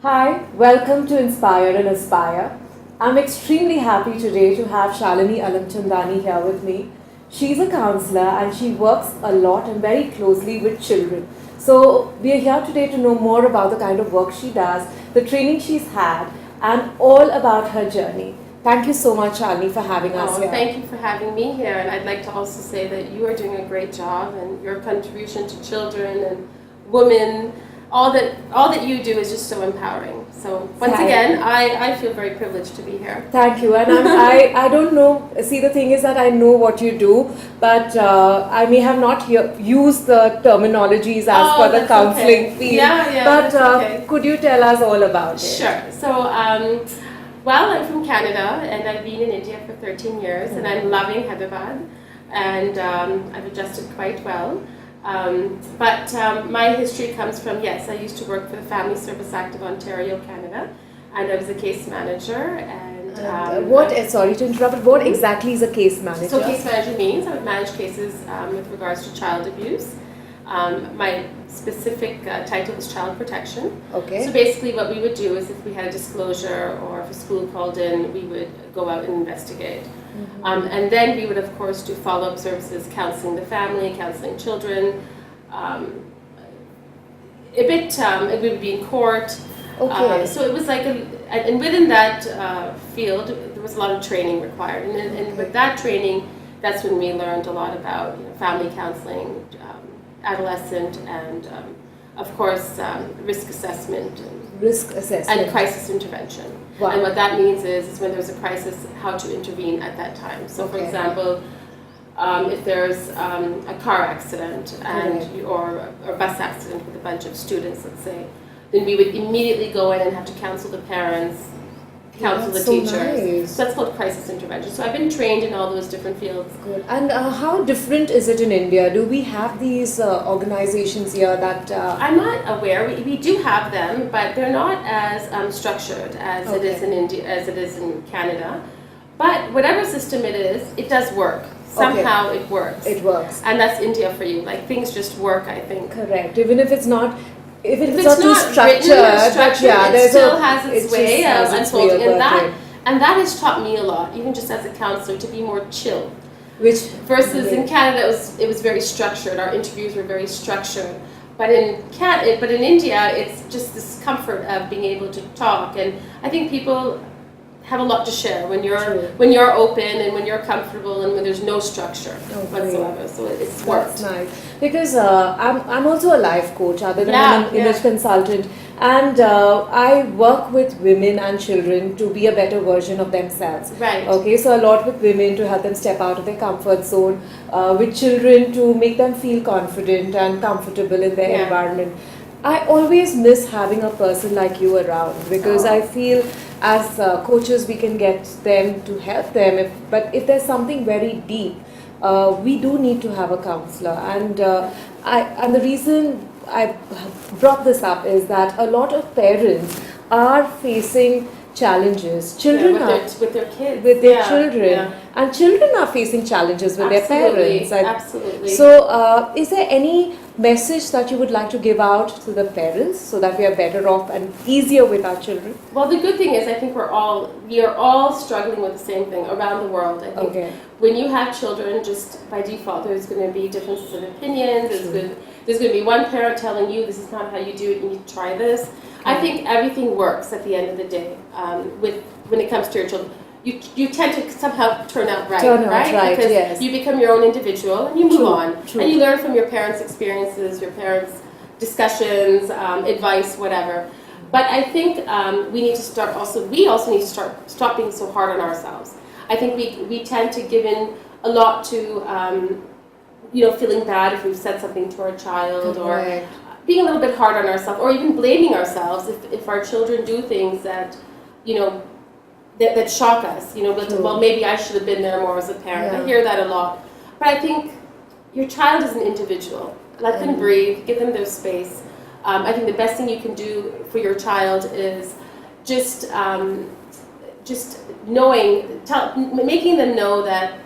Hi, welcome to Inspire and Aspire. I'm extremely happy today to have Shalini Alamchandani here with me. She's a counselor and she works a lot and very closely with children. So, we are here today to know more about the kind of work she does, the training she's had, and all about her journey. Thank you so much, Shalini, for having us here. Thank you for having me here, and I'd like to also say that you are doing a great job, and your contribution to children and women, all that you do is just so empowering. So once again, I feel very privileged to be here. Thank you. And I don't know, see, the thing is that I know what you do, but I may have not used the terminologies as per the counseling field. Yeah, but could you tell us all about it? Sure. So, well, I'm from Canada, and I've been in India for 13 years, and I'm loving Hyderabad, and I've adjusted quite well. But my history comes from, yes, I used to work for the Family Service Act of Ontario, Canada, and I was a case manager. And sorry to interrupt, but what exactly is a case manager? So case manager means I would manage cases with regards to child abuse. My specific title was child protection. Okay. So basically what we would do is if we had a disclosure or if a school called in, we would go out and investigate. Mm-hmm. And then we would, of course, do follow-up services, counseling the family, counseling children. It would be in court. Okay. So it was like, and within that field, there was a lot of training required. And with that training, that's when we learned a lot about family counseling, adolescent, and of course, risk assessment. And crisis intervention. Wow. And what that means is when there's a crisis, how to intervene at that time. So, for example, if there's a car accident or a bus accident with a bunch of students, let's say, then we would immediately go in and have to counsel the parents, counsel the teachers. Nice. So that's called crisis intervention. So I've been trained in all those different fields. Good. And how different is it in India? Do we have these organizations here that... I'm not aware. We do have them, but they're not as structured as it is in India, as it is in Canada. But whatever system it is, it does work. Somehow it works. It works. And that's India for you. Like, things just work, I think. Correct. Even if it's not... If it's not too structured, it still has its way of unfolding, and that has taught me a lot, even just as a counselor, to be more chill. Versus in Canada, it was very structured. Our interviews were very structured, but in India, it's just this comfort of being able to talk, and I think people have a lot to share when you're open and when you're comfortable and when there's no structure whatsoever. So it's worked. That's nice. Because I'm also a life coach other than an image consultant, and I work with women and children to be a better version of themselves. Right. Okay, so a lot with women to help them step out of their comfort zone, with children to make them feel confident and comfortable in their environment. I always miss having a person like you around because I feel as coaches we can get them to help them, but if there's something very deep, we do need to have a counselor. And the reason I brought this up is that a lot of parents are facing challenges. Children with their kids, with their children, and children are facing challenges with their parents. Absolutely. So, is there any message that you would like to give out to the parents so that we are better off and easier with our children? Well, the good thing is I think we are all struggling with the same thing around the world. I think when you have children, just by default, there's going to be differences in opinions. There's going to be one parent telling you this is not how you do it, you need to try this. I think everything works at the end of the day when it comes to your children. You tend to somehow turn out right? Because you become your own individual and you move on. And you learn from your parents' experiences, your parents' discussions, advice, whatever. But I think we also need to stop being so hard on ourselves. I think we tend to give in a lot to feeling bad if we've said something to our child or being a little bit hard on ourselves, or even blaming ourselves if our children do things that that shock us. Well, maybe I should have been there more as a parent. I hear that a lot. But I think your child is an individual. Let them breathe. Give them their space. I think the best thing you can do for your child is just making them know that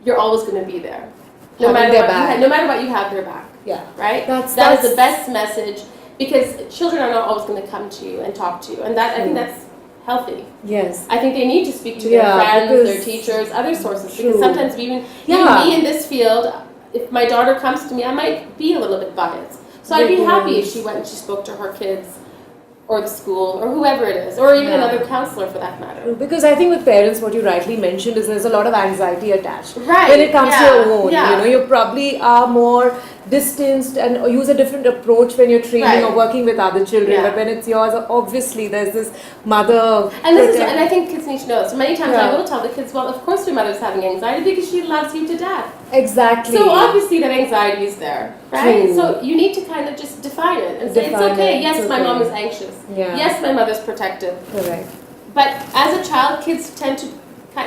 you're always going to be there. No matter what you have their back. Yeah. Right? That is the best message because children are not always going to come to you and talk to you, and that I think that's healthy. Yes. I think they need to speak to their friends, their teachers, other sources, because sometimes even me in this field, if my daughter comes to me, I might be a little bit biased. So I'd be happy if she went and she spoke to her kids or the school or whoever it is, or even another counselor for that matter. Because I think with parents, what you rightly mentioned is there's a lot of anxiety attached. Right. When it comes to your own, you know, you probably are more distanced and use a different approach when you're training or working with other children. But when it's yours, obviously there's this mother. And I think kids need to know. So many times I will tell the kids, well, of course your mother's having anxiety because she loves you to death. Exactly. So obviously that anxiety is there, right? True. So you need to kind of just define it and say it's okay. Yes, my mom is anxious. Yes, my mother's protective. Correct. But as a child, kids tend to,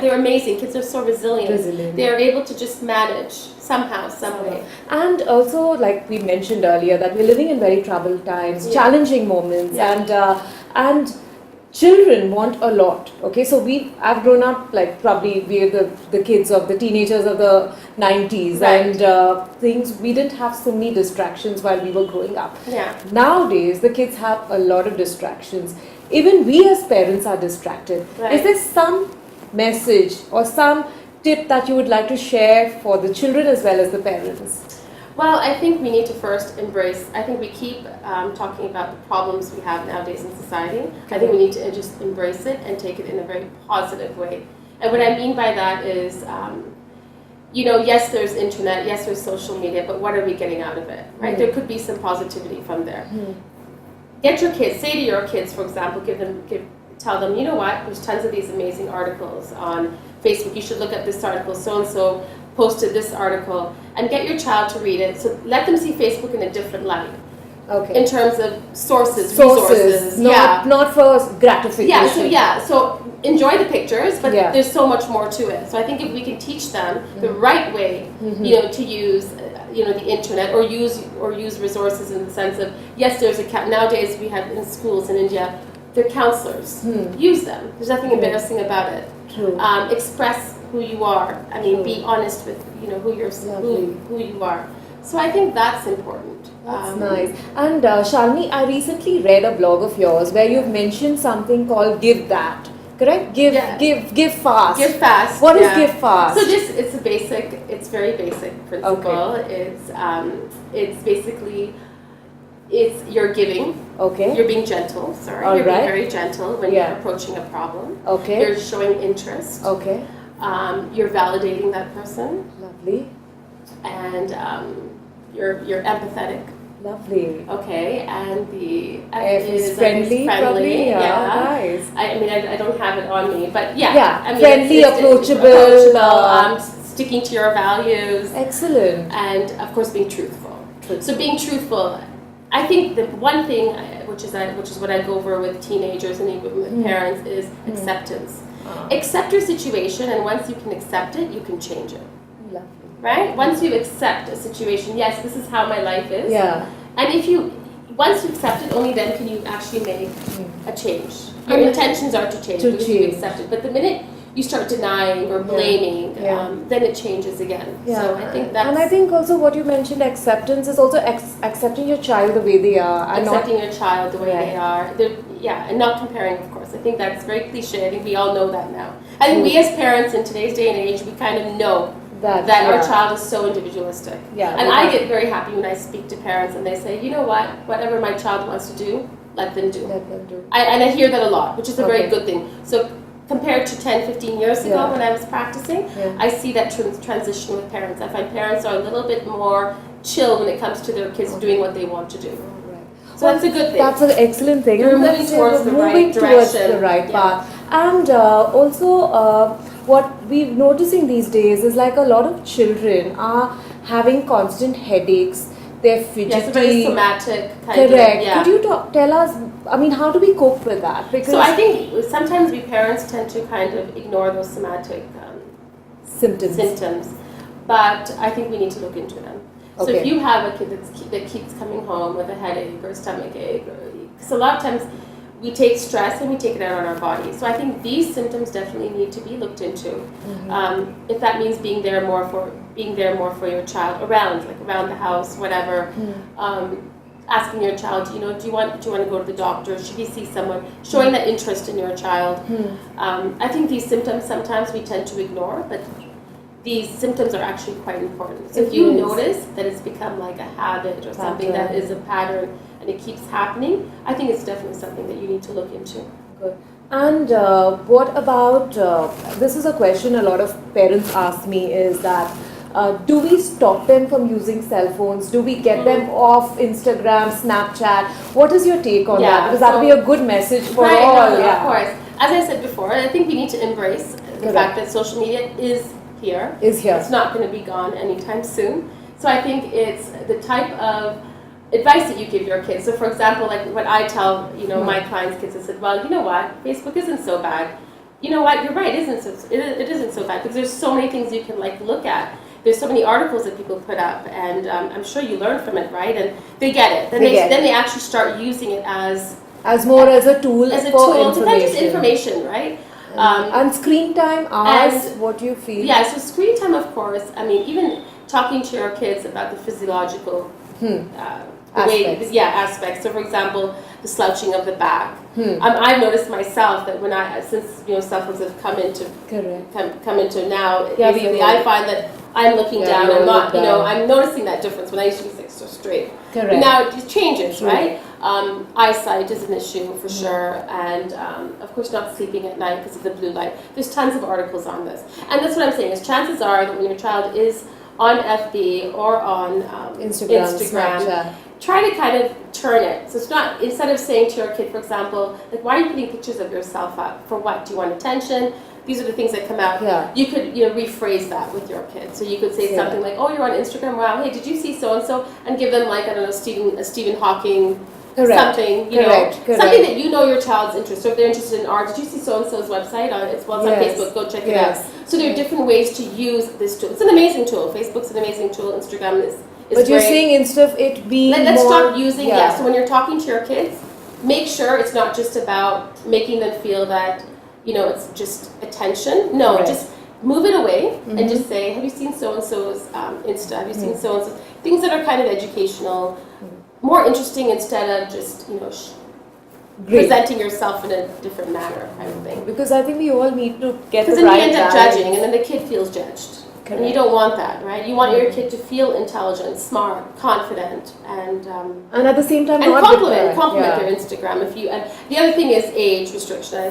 they're amazing. Kids are so resilient. They are able to just manage somehow, some way. And also, like we mentioned earlier, that we're living in very troubled times, challenging moments, and children want a lot. Okay, so I've grown up like probably we're the kids of the teenagers of the 90s, and things we didn't have so many distractions while we were growing up. Nowadays, the kids have a lot of distractions. Even we as parents are distracted. Is there some message or some tip that you would like to share for the children as well as the parents? Well, I think we need to first embrace, I think we keep talking about the problems we have nowadays in society. I think we need to just embrace it and take it in a very positive way. And what I mean by that is, you know, yes, there's internet, yes, there's social media, but what are we getting out of it, right? There could be some positivity from there. Get your kids, say to your kids, for example, tell them, you know what, there's tons of these amazing articles on Facebook. You should look at this article, so-and-so posted this article, and get your child to read it. So let them see Facebook in a different light. Okay. In terms of sources, resources. Not for gratification. So enjoy the pictures, but there's so much more to it. So I think if we can teach them the right way, you know, to use the internet or use resources in the sense of, yes, there's nowadays we have in schools in India, they're counselors. Use them. There's nothing embarrassing about it. True. Express who you are. I mean, be honest with who you are. So I think that's important. That's nice. And Shalini, I recently read a blog of yours where you've mentioned something called Give That. Correct? Give fast. Give fast. What is give fast? So it's very basic principle. It's basically, you're giving. Okay. You're being gentle. You're being very gentle when you're approaching a problem. Okay. You're showing interest. Okay. You're validating that person. Lovely. And you're empathetic. Lovely. Okay, and the F is friendly. Probably. Nice. I mean, I don't have it on me, but I mean, friendly, approachable, sticking to your values. Excellent. And of course, being truthful. So being truthful, I think the one thing, which is what I go over with teenagers and even with parents, is acceptance. Accept your situation, and once you can accept it, you can change it. Lovely. Right? Once you accept a situation, yes, this is how my life is. Yeah. And once you accept it, only then can you actually make a change. Your intentions are to change because you accept it. But the minute you start denying or blaming, then it changes again. Yeah. So I think that's... And I think also what you mentioned, acceptance, is also accepting your child the way they are. And accepting your child the way they are. And not comparing, of course. I think that's very cliche. I think we all know that now. I think we as parents in today's day and age, we kind of know that our child is so individualistic. Yeah, and I get very happy when I speak to parents and they say, you know what, whatever my child wants to do, let them do. And I hear that a lot, which is a very good thing. So compared to 10, 15 years ago when I was practicing, I see that transition with parents. I find parents are a little bit more chill when it comes to their kids doing what they want to do. So that's a good thing. That's an excellent thing. We're moving towards the right direction. Path. And also, what we're noticing these days is like a lot of children are having constant headaches. They're fidgety. Yes, very somatic kind of. Correct. Could you tell us, I mean, how do we cope with that? Because so I think sometimes we parents tend to kind of ignore those somatic symptoms. But I think we need to look into them. So if you have a kid that keeps coming home with a headache or a stomach ache, because a lot of times we take stress and we take it out on our body. So I think these symptoms definitely need to be looked into. If that means being there more for your child around the house, whatever. asking your child, you know, do you want to go to the doctor? Should you see someone? Showing that interest in your child. I think these symptoms sometimes we tend to ignore, but these symptoms are actually quite important. So if you notice that it's become like a habit or something that is a pattern and it keeps happening, I think it's definitely something that you need to look into. Good. And what about, this is a question a lot of parents ask me, is that do we stop them from using cell phones? Do we get them off Instagram, Snapchat? What is your take on that? Because that would be a good message for all. Of course. As I said before, I think we need to embrace the fact that social media is here. It's not going to be gone anytime soon. So I think it's the type of advice that you give your kids. So for example, like what I tell, you know, my clients' kids, I said, well, you know what, Facebook isn't so bad. You know what, you're right, it isn't so bad, because there's so many things you can like look at. There's so many articles that people put up, and I'm sure you learn from it, right? And they get it. Then they actually start using it as more as a tool for information. Not just information, right? And screen time hours, what do you feel? Yeah, so screen time, of course. I mean, even talking to your kids about the physiological aspects. So, for example, the slouching of the back. I've noticed myself that since cell phones have come into now, basically, I find that I'm looking down. I'm not, I'm noticing that difference. When I used to be so straight, but now it changes, right? Eyesight is an issue for sure, and of course not sleeping at night because of the blue light. There's tons of articles on this, and that's what I'm saying is chances are that when your child is on FB or on Instagram, try to kind of turn it. So it's not, instead of saying to your kid, for example, like, why are you putting pictures of yourself up? For what? Do you want attention? These are the things that come out. You could rephrase that with your kids. So you could say something like, oh, you're on Instagram, wow, hey, did you see so-and-so? And give them, like, I don't know, Stephen Hawking something, something that you know your child's interest. So if they're interested in art, did you see so-and-so's website? It's on Facebook, go check it out. So there are different ways to use this tool. It's an amazing tool. Facebook's an amazing tool. Instagram is but you're saying instead of it being let's stop using, so when you're talking to your kids, make sure it's not just about making them feel that, it's just attention. No, just move it away and just say, have you seen so-and-so's Insta? Have you seen so-and-so's? Things that are kind of educational, more interesting instead of just, presenting yourself in a different manner kind of thing. Because I think we all need to get the right balance. Because then you end up judging, and then the kid feels judged. And you don't want that, right? You want your kid to feel intelligent, smart, confident, and at the same time, compliment their Instagram. And the other thing is age restrictions.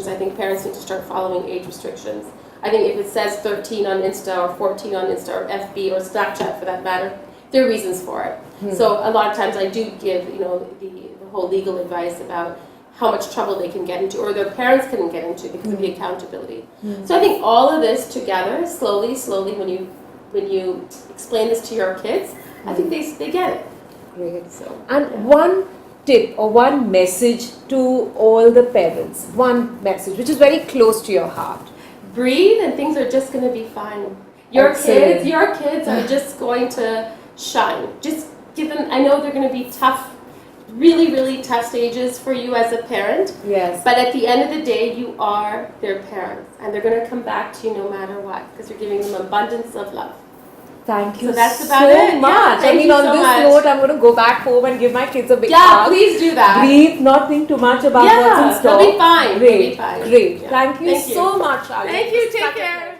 I think parents need to start following age restrictions. I think if it says 13 on Insta or 14 on Insta or FB or Snapchat for that matter, there are reasons for it. So a lot of times I do give the whole legal advice about how much trouble they can get into, or their parents can get into because of the accountability. So I think all of this together, slowly, when you explain this to your kids, I think they get it. Great. And one tip or one message to all the parents, one message which is very close to your heart. Breathe, and things are just going to be fine. Your kids are just going to shine. Just give them. I know they're going to be tough. Really, really tough stages for you as a parent. Yes. But at the end of the day, you are their parents, and they're going to come back to you no matter what, because you're giving them abundance of love. Thank you so that's about it. much. On this note, I'm going to go back home and give my kids a big hug. Yeah, please do that. Breathe, not think too much about what's in store. They'll be fine. Great. They'll be fine. Great. Thank you so much, Shalini. Thank you. Take care.